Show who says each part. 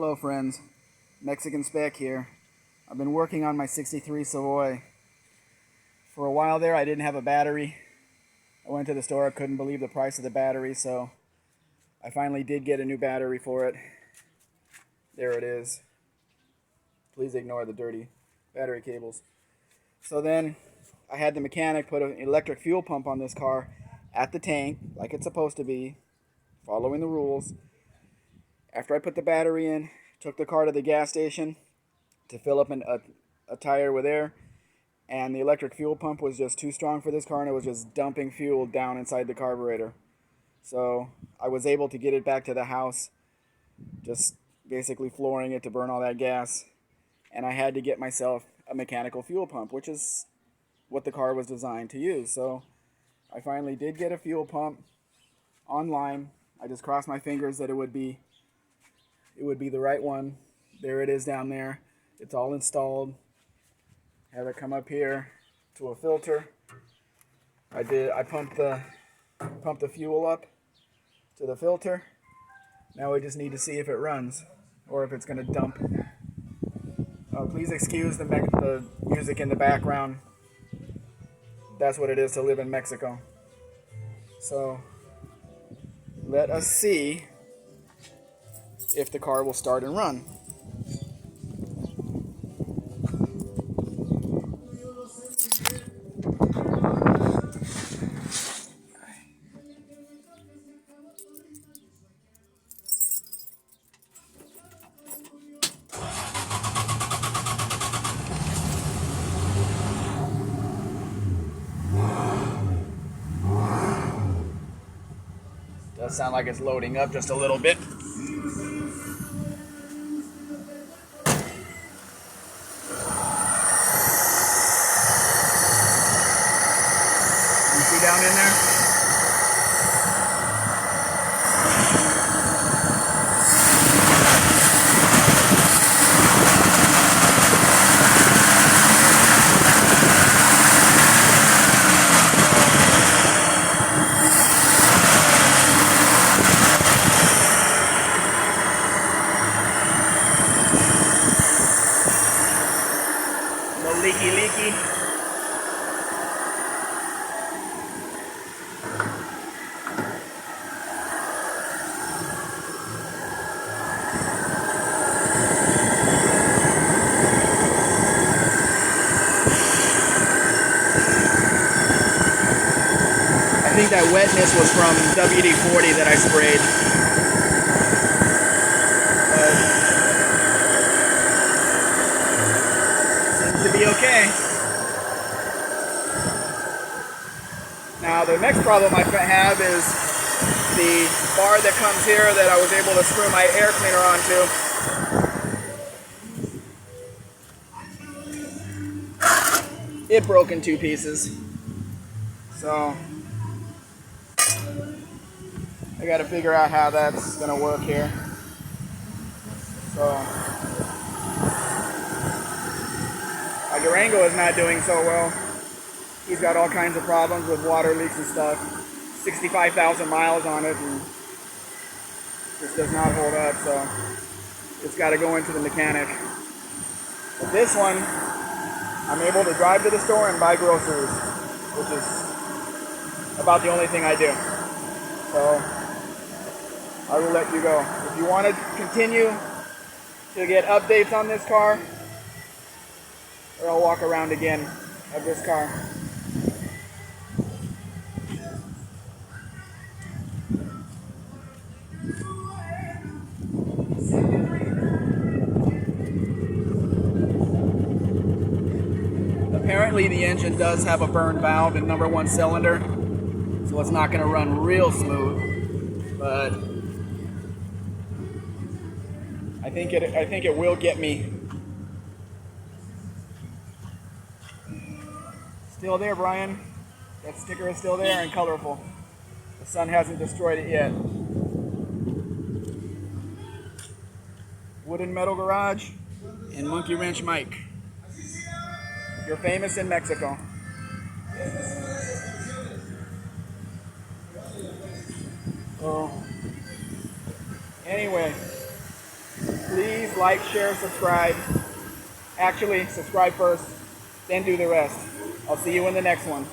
Speaker 1: Hello friends, Mexican Spec here. I've been working on my 63 Savoy. For a while there I didn't have a battery. I went to the store, I couldn't believe the price of the battery, so I finally did get a new battery for it. There it is. Please ignore the dirty battery cables. So then I had the mechanic put an electric fuel pump on this car at the tank, like it's supposed to be, following the rules. After I put the battery in, took the car to the gas station to fill up a tire with air, and the electric fuel pump was just too strong for this car, and it was just dumping fuel down inside the carburetor. So I was able to get it back to the house, just basically flooring it to burn all that gas, and I had to get myself a mechanical fuel pump, which is what the car was designed to use. So I finally did get a fuel pump online. I just crossed my fingers that it would be the right one. There it is down there. It's all installed. Have it come up here to a filter. I pumped the fuel up to the filter. Now we just need to see if it runs or if it's going to dump. Please excuse the music in the background. That's what it is to live in Mexico. So let us see if the car will start and run. Does sound like it's loading up just a little bit. You see down in there? No leaky. I think that wetness was from WD-40 that I sprayed. Seems to be okay. Now the next problem I have is the bar that comes here that I was able to screw my air cleaner onto. It broke in two pieces. So I got to figure out how that's going to work here. So my Durango is not doing so well. He's got all kinds of problems with water leaks and stuff. 65,000 miles on it, and this does not hold up, so it's got to go into the mechanic. But this one, I'm able to drive to the store and buy groceries, which is about the only thing I do. So I will let you go. If you want to continue to get updates on this car, or I'll walk around again of this car. Apparently the engine does have a burned valve in number 1 cylinder, so it's not going to run real smooth, but I think it will get me. Still there, Brian. That sticker is still there and colorful. The sun hasn't destroyed it yet. Wood and Metal Garage and Monkey Wrench Mike. You're famous in Mexico. So, anyway, Please like, share, subscribe. Actually, subscribe first, then do the rest. I'll see you in the next one.